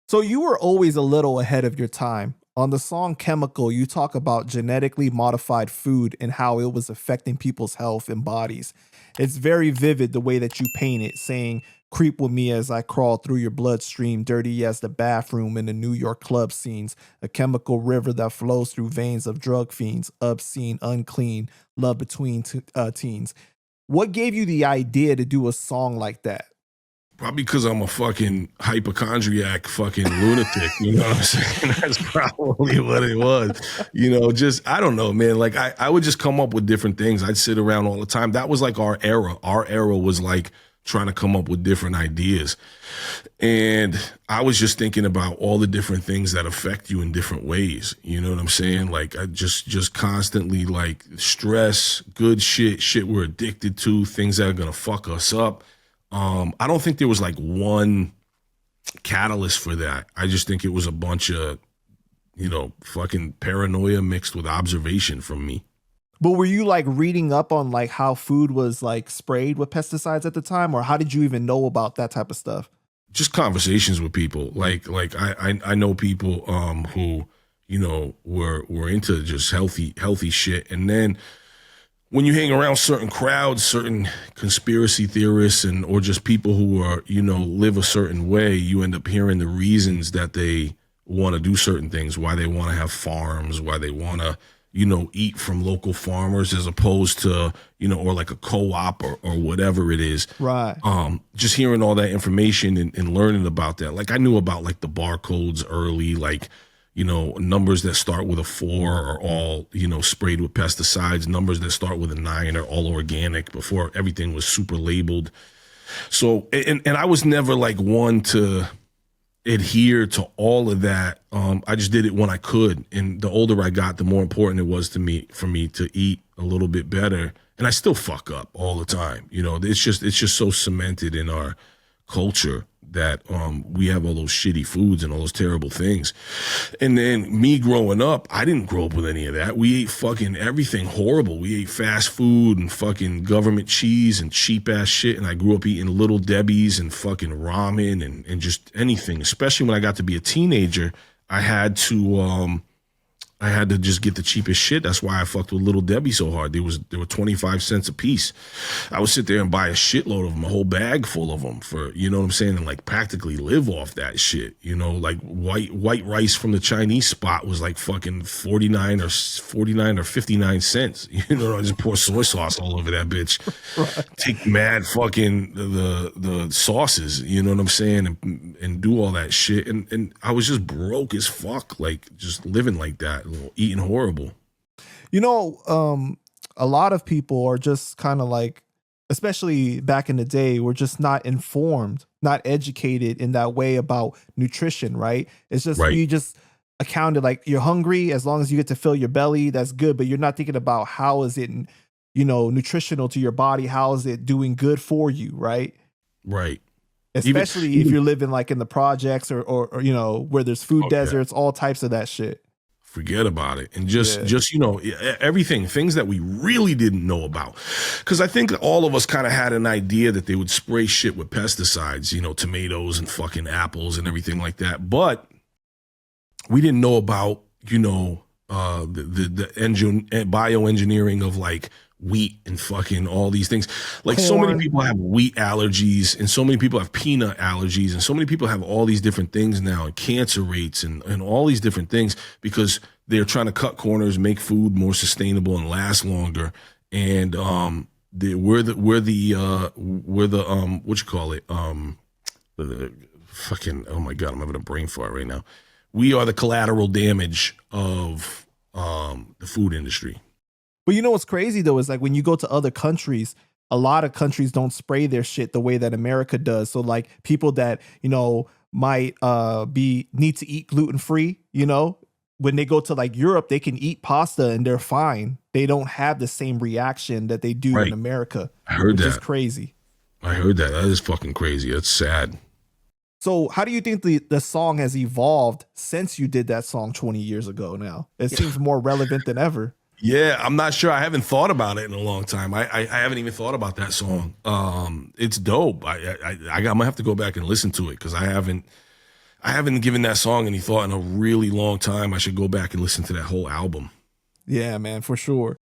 So you were always a little ahead of your time. On the song Chemical, you talk about genetically modified food and how it was affecting people's health and bodies. It's very vivid the way that you paint it, saying, "Creep with me as I crawl through your bloodstream, dirty as the bathroom in the New York club scenes, a chemical river that flows through veins of drug fiends, obscene, unclean, love between teens." What gave you the idea to do a song like that? Probably because I'm a fucking hypochondriac fucking lunatic, you know what I'm saying? That's probably what it was. Just, I don't know, man. Like, I would just come up with different things. I'd sit around all the time. That was like our era. Our era was like trying to come up with different ideas. And I was just thinking about all the different things that affect you in different ways. You know what I'm saying? Like, I just constantly, like, stress, good shit we're addicted to, things that are going to fuck us up. I don't think there was like one catalyst for that. I just think it was a bunch of, fucking paranoia mixed with observation from me. But were you like reading up on like how food was like sprayed with pesticides at the time, or how did you even know about that type of stuff? Just conversations with people. Like I know people who, were into just healthy shit. And then when you hang around certain crowds, certain conspiracy theorists or just people who are, live a certain way, you end up hearing the reasons that they want to do certain things, why they want to have farms, why they want to, eat from local farmers as opposed to, or like a co-op or whatever it is. Right. Just hearing all that information and learning about that. Like I knew about like the barcodes early, like, numbers that start with a 4 are all, sprayed with pesticides. Numbers that start with a 9 are all organic before everything was super labeled. So, and I was never like one to adhere to all of that. I just did it when I could. And the older I got, the more important it was for me to eat a little bit better. And I still fuck up all the time. It's just so cemented in our culture that we have all those shitty foods and all those terrible things. And then me growing up, I didn't grow up with any of that. We ate fucking everything horrible. We ate fast food and fucking government cheese and cheap ass shit. And I grew up eating Little Debbie's and fucking ramen and just anything. Especially when I got to be a teenager, I had to just get the cheapest shit. That's why I fucked with Little Debbie so hard. They were 25 cents a piece. I would sit there and buy a shitload of them, a whole bag full of them for, you know what I'm saying? And like practically live off that shit. Like white rice from the Chinese spot was like fucking 49 or 59 cents. I just pour soy sauce all over that bitch. Right. Take mad fucking the sauces, you know what I'm saying? And do all that shit. And I was just broke as fuck, like just living like that. Eating horrible. A lot of people are just kind of like, especially back in the day, were just not informed, not educated in that way about nutrition, right? It's just, right. You just accounted like you're hungry, as long as you get to fill your belly, that's good. But you're not thinking about how is it, nutritional to your body? How is it doing good for you? Right. Right. Especially if you're living like in the projects or where there's food deserts, all types of that shit. Forget about it. And just everything, things that we really didn't know about. Because I think all of us kind of had an idea that they would spray shit with pesticides, tomatoes and fucking apples and everything like that. But we didn't know about, the bioengineering of like wheat and fucking all these things. Like corn. So many people have wheat allergies and so many people have peanut allergies and so many people have all these different things now and cancer rates and all these different things because they're trying to cut corners, make food more sustainable and last longer. And we're the what you call it? The fucking, oh my God, I'm having a brain fart right now. We are the collateral damage of the food industry. But you know what's crazy though is like when you go to other countries, a lot of countries don't spray their shit the way that America does. So like people that might need to eat gluten free, when they go to like Europe, they can eat pasta and they're fine. They don't have the same reaction that they do in America. I heard that. Which is crazy. I heard that. That is fucking crazy. That's sad. So how do you think the song has evolved since you did that song 20 years ago now? It seems more relevant than ever. Yeah, I'm not sure. I haven't thought about it in a long time. I haven't even thought about that song. It's dope. I'm gonna have to go back and listen to it because I haven't given that song any thought in a really long time. I should go back and listen to that whole album. Yeah, man, for sure.